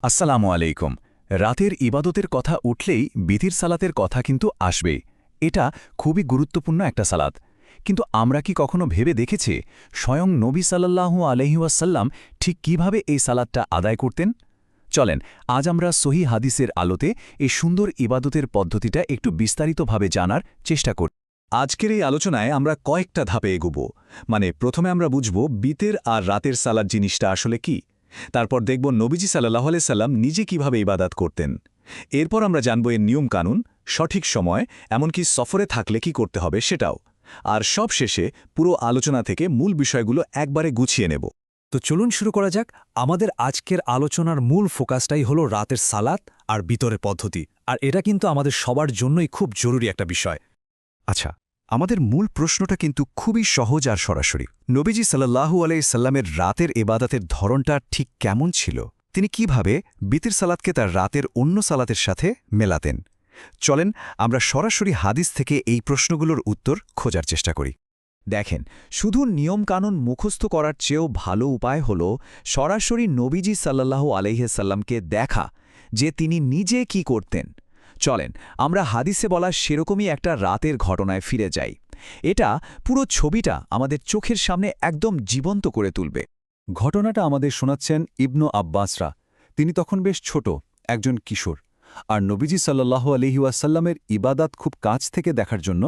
আসসালামু আলাইকুম। রাতের ইবাদতের কথা উঠলেই বিতির সালাতের কথা কিন্তু আসবেই। এটা খুবই গুরুত্বপূর্ণ একটা সালাত। কিন্তু আমরা কি কখনো ভেবে দেখেছি স্বয়ং নবী সাল্লাল্লাহু আলাইহি ওয়াসাল্লাম ঠিক কিভাবে এই সালাতটা আদায় করতেন? চলেন আজ আমরা সহি হাদিসের আলোতে এই সুন্দর ইবাদতের পদ্ধতিটা একটু বিস্তারিতভাবে জানার চেষ্টা করি। আজকের এই আলোচনায় আমরা কয়েকটা ধাপে এগুব। প্রথমে আমরা বুঝব বিতের আর রাতের সালাত জিনিসটা আসলে কি। তারপর দেখব নবীজি সাল্লাল্লাহু আলাইহি সাল্লাম নিজে কিভাবে ইবাদত করতেন। এরপর আমরা জানব এর নিয়মকানুন, সঠিক সময়, এমনকি সফরে থাকলে কি করতে হবে সেটাও। আর সব শেষে পুরো আলোচনা থেকে মূল বিষয়গুলো একবারে গুছিয়ে নেব। তো চলুন শুরু করা যাক। আমাদের আজকের আলোচনার মূল ফোকাসটাই হলো রাতের সালাত আর বিতরের পদ্ধতি, আর এটা কিন্তু আমাদের সবার জন্যই খুব জরুরি একটা বিষয়। আচ্ছা, আমাদের মূল প্রশ্নটা কিন্তু খুবই সহজ আর সরাসরি। নবীজি সাল্লাল্লাহু আলাইহি সাল্লামের রাতের এবাদতের ধরনটা ঠিক কেমন ছিল? তিনি কিভাবে বিতির সালাতকে তার রাতের অন্য সালাতের সাথে মেলাতেন? চলেন আমরা সরাসরি হাদিস থেকে এই প্রশ্নগুলোর উত্তর খোঁজার চেষ্টা করি। দেখেন, শুধু নিয়মকানুন মুখস্থ করার চেয়েও ভালো উপায় হল সরাসরি নবীজি সাল্লাল্লাহু আলাইহি সাল্লামকে দেখা যে তিনি নিজে কি করতেন। চলেন আমরা হাদিসে বলা সেরকমই একটা রাতের ঘটনায় ফিরে যাই। এটা পুরো ছবিটা আমাদের চোখের সামনে একদম জীবন্ত করে তুলবে। ঘটনাটা আমাদের শোনাচ্ছেন ইবনু আব্বাসরা। তিনি তখন বেশ ছোট, একজন কিশোর। আর নবীজি সাল্লাল্লাহু আলাইহি ওয়াসাল্লামের ইবাদাত খুব কাছ থেকে দেখার জন্য,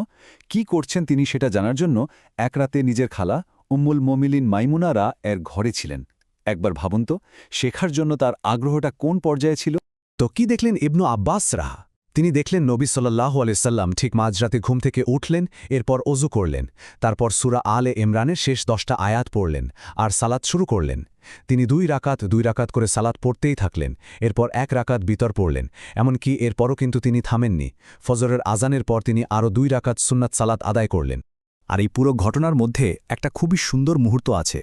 কি করছেন তিনি সেটা জানার জন্য এক রাতে নিজের খালা উম্মুল মোমিলিন মাইমুনারা এর ঘরে ছিলেন। একবার ভাবুন তো, শেখার জন্য তার আগ্রহটা কোন পর্যায়ে ছিল। তো কি দেখলেন ইবনু আব্বাসরা? তিনি দেখলেন নবী সাল্লাল্লাহু আলাইহি সাল্লাম ঠিক মাঝরাতে ঘুম থেকে উঠলেন, এরপর অজু করলেন, তারপর সূরা আলে ইমরানের শেষ 10টা আয়াত পড়লেন আর সালাত শুরু করলেন। তিনি দুই রাকাত করে সালাত পড়তেই থাকলেন, এরপর এক রাকাত বিতর পড়লেন। এমনকি এরপরও কিন্তু তিনি থামেননি। ফজরের আজানের পর তিনি আরও 2 রাকাত সুন্নাত সালাত আদায় করলেন। আর এই পুরো ঘটনার মধ্যে একটা খুবই সুন্দর মুহূর্ত আছে।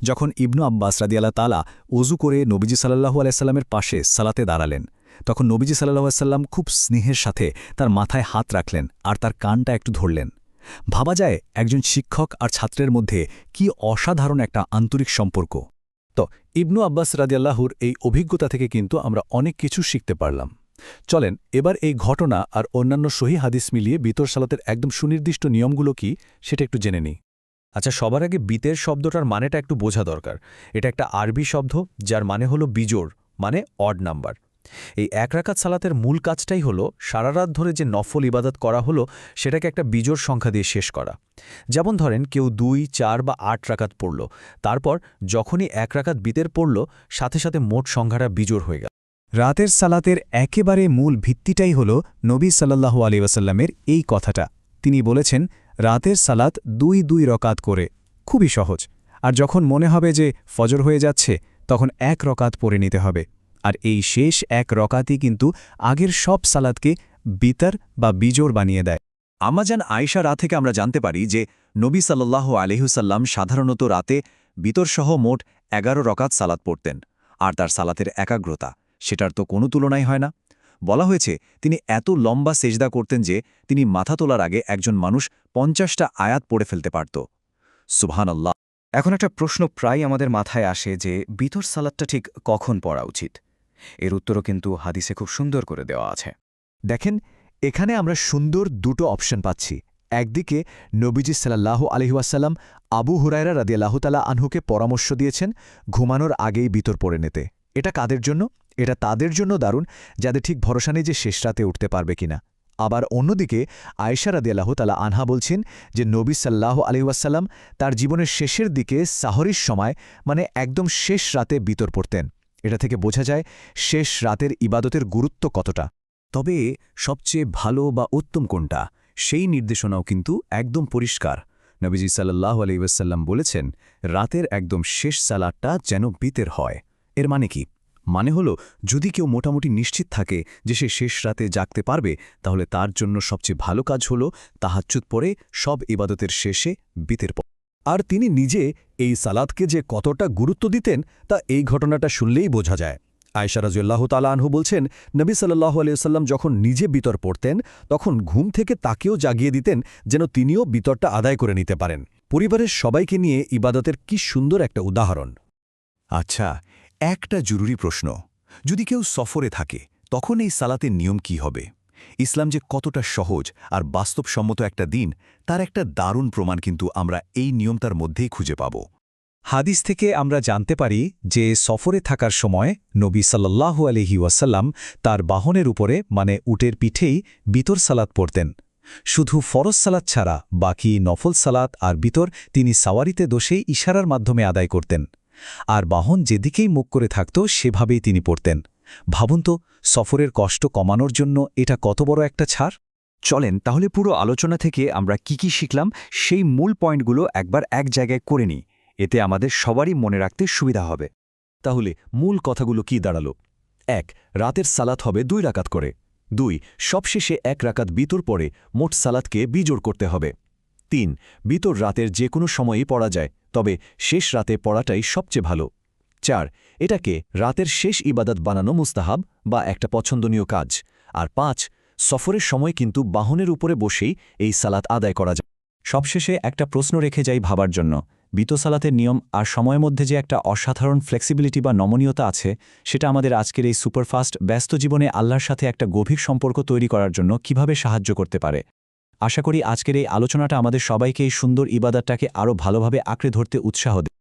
যখন ইবনু আব্বাস রাদিয়াল্লাহু তাআলা অজু করে নবীজি সাল্লাল্লাহু আলাইহি সাল্লামের পাশে সালাতে দাঁড়ালেন, তখন নবীজি সাল্লাল্লাহু আলাইহি সাল্লাম খুব স্নেহের সাথে তার মাথায় হাত রাখলেন আর তার কানটা একটু ধরলেন। ভাবা যায় একজন শিক্ষক আর ছাত্রের মধ্যে কি অসাধারণ একটা আন্তরিক সম্পর্ক। তো ইবনু আব্বাস রাদিয়াল্লাহুর এই অভিজ্ঞতা থেকে কিন্তু আমরা অনেক কিছু শিখতে পারলাম। চলেন এবার এই ঘটনা আর অন্যান্য সহি হাদিস মিলিয়ে বিতর সালাতের একদম সুনির্দিষ্ট নিয়মগুলো কি সেটা একটু জেনে নিই। আচ্ছা, সবার আগে বিতের শব্দটার মানেটা একটু বোঝা দরকার। এটা একটা আরবি শব্দ যার মানে হলো বিজোড়, মানে অড নাম্বার। এই এক রাকাত সালাতের মূল কাজটাই হলো সারা রাত ধরে যে নফল ইবাদত করা হলো সেটাকে একটা বিজোড় সংখ্যা দিয়ে শেষ করা। যেমন ধরেন কেউ 2, 4 বা 8 রাকাত পড়ল, তারপর যখনই এক রাকাত বিতের পড়ল সাথে সাথে মোট সংখ্যাটা বিজোড় হয়ে গেল। রাতের সালাতের একেবারে মূল ভিত্তিটাই হল নবী সাল্লাল্লাহু আলাইহি ওয়াসাল্লামের এই কথাটা। তিনি বলেছেন, রাতের সালাত 2 রকাত করে, খুবই সহজ। আর যখন মনে হবে যে ফজর হয়ে যাচ্ছে, তখন 1 রকাত পড়ে নিতে হবে। আর এই শেষ 1 রকাতই কিন্তু আগের সব সালাতকে বিতর বা বিজোড় বানিয়ে দেয়। আম্মাজান আয়েশা রা থেকে আমরা জানতে পারি যে নবী সাল্লাল্লাহু আলাইহি সাল্লাম সাধারণত রাতে বিতরসহ মোট 11 রকাত সালাত পড়তেন। আর তার সালাতের একাগ্রতা, সেটার তো কোনো তুলনাই হয় না। বলা হয়েছে তিনি এত লম্বা সেজদা করতেন যে তিনি মাথা তোলার আগে একজন মানুষ 50টা আয়াত পড়ে ফেলতে পারত। সুবহানাল্লাহ। এখন একটা প্রশ্ন প্রায় আমাদের মাথায় আসে যে বিতর সালাতটা ঠিক কখন পড়া উচিত। এর উত্তরও কিন্তু হাদিসে খুব সুন্দর করে দেওয়া আছে। দেখেন, এখানে আমরা সুন্দর দুটো অপশন পাচ্ছি। একদিকে নবীজি সাল্লাল্লাহু আলাইহি ওয়াসাল্লাম আবু হুরায়রা রাদিয়াল্লাহু তাআলা আনহুকে পরামর্শ দিয়েছেন ঘুমানোর আগেই বিতর পড়ে নিতে। এটা কাদের জন্য? এটা তাদের জন্য দারুণ যাদের ঠিক ভরসা নেই যে শেষ রাতে উঠতে পারবে কিনা। আবার অন্যদিকে আয়েশা রাদিয়াল্লাহু তাআলা আনহা বলছেন যে নবী সাল্লাল্লাহু আলাইহি ওয়াসাল্লাম তার জীবনের শেষের দিকে সাহরির সময়, মানে একদম শেষ রাতে বিতর পড়তেন। এটা থেকে বোঝা যায় শেষ রাতের ইবাদতের গুরুত্ব কতটা। তবে সবচেয়ে ভালো বা উত্তম কোনটা, সেই নির্দেশনাও কিন্তু একদম পরিষ্কার। নবীজি সাল্লাল্লাহু আলাইহি ওয়াসাল্লাম বলেছেন, রাতের একদম শেষ সালাতটা যেন বিতের হয়। এর মানে কি? মানে হলো, যদি কেউ মোটামুটি নিশ্চিত থাকে যে সে শেষ রাতে জাগতে পারবে, তাহলে তার জন্য সবচেয়ে ভালো কাজ হলো তাহাজ্জুদ পড়ে সব ইবাদতের শেষে বিতের পর। আর তিনি নিজে এই সালাতকে যে কতটা গুরুত্ব দিতেন তা এই ঘটনাটা শুনলেই বোঝা যায়। আয়েশা রাদিয়াল্লাহু তাআলা আনহু বলছেন, নবী সাল্লাল্লাহু আলাইহি ওয়াসাল্লাম যখন নিজে বিতর পড়তেন, তখন ঘুম থেকে তাকেও জাগিয়ে দিতেন যেন তিনিও বিতরটা আদায় করে নিতে পারেন। পরিবারের সবাইকে নিয়ে ইবাদতের কি সুন্দর একটা উদাহরণ। আচ্ছা, একটা জরুরি প্রশ্ন। যদি কেউ সফরে থাকে তখন এই সালাতের নিয়ম কি হবে? ইসলাম যে কতটা সহজ আর বাস্তবসম্মত একটা দিন তার একটা দারুণ প্রমাণ কিন্তু আমরা এই নিয়মটার মধ্যেই খুঁজে পাব। হাদিস থেকে আমরা জানতে পারি যে সফরে থাকার সময় নবী সাল্লাল্লাহু আলাইহি ওয়াসাল্লাম তার বাহনের উপরে মানে উটের পিঠেই বিতর সালাত পড়তেন। শুধু ফরজ সালাত ছাড়া বাকি নফল সালাত আর বিতর তিনি সাওয়ারিতে দোষেই ইশারার মাধ্যমে আদায় করতেন। আর বাহন যেদিকেই মুখ করে থাকত সেভাবেই তিনি পড়তেন। ভাবুন তো, সফরের কষ্ট কমানোর জন্য এটা কত বড় একটা ছাড়। চলেন তাহলে পুরো আলোচনা থেকে আমরা কি শিখলাম সেই মূল পয়েন্টগুলো একবার এক জায়গায় করে নিই। এতে আমাদের সবারই মনে রাখতে সুবিধা হবে। তাহলে মূল কথাগুলো কি দাঁড়ালো? 1. রাতের সালাত হবে 2 রাকাত করে। 2. সবশেষে 1 রাকাত বিতর পরে মোট সালাতকে বিজোড় করতে হবে। 3. বিতর রাতের যে কোনো সময়েই পড়া যায়, তবে শেষ রাতে পড়াটাই সবচেয়ে ভালো। 4. এটাকে রাতের শেষ ইবাদত বানানো মুস্তাহাব বা একটা পছন্দনীয় কাজ। আর 5. সফরের সময় কিন্তু বাহনের উপরে বসেই এই সালাত আদায় করা যায়। সবশেষে একটা প্রশ্ন রেখে যাই ভাবার জন্য। বিতসালাতের নিয়ম আর সময়ের মধ্যে যে একটা অসাধারণ ফ্লেক্সিবিলিটি বা নমনীয়তা আছে, সেটা আমাদের আজকের এই সুপারফাস্ট ব্যস্ত জীবনে আল্লাহর সাথে একটা গভীর সম্পর্ক তৈরি করার জন্য কিভাবে সাহায্য করতে পারে। আশা করি আজকের এই আলোচনাটা আমাদের সবাইকে এই সুন্দর ইবাদতটাকে আরও ভালোভাবে আঁকড়ে ধরতে উৎসাহ দেবে।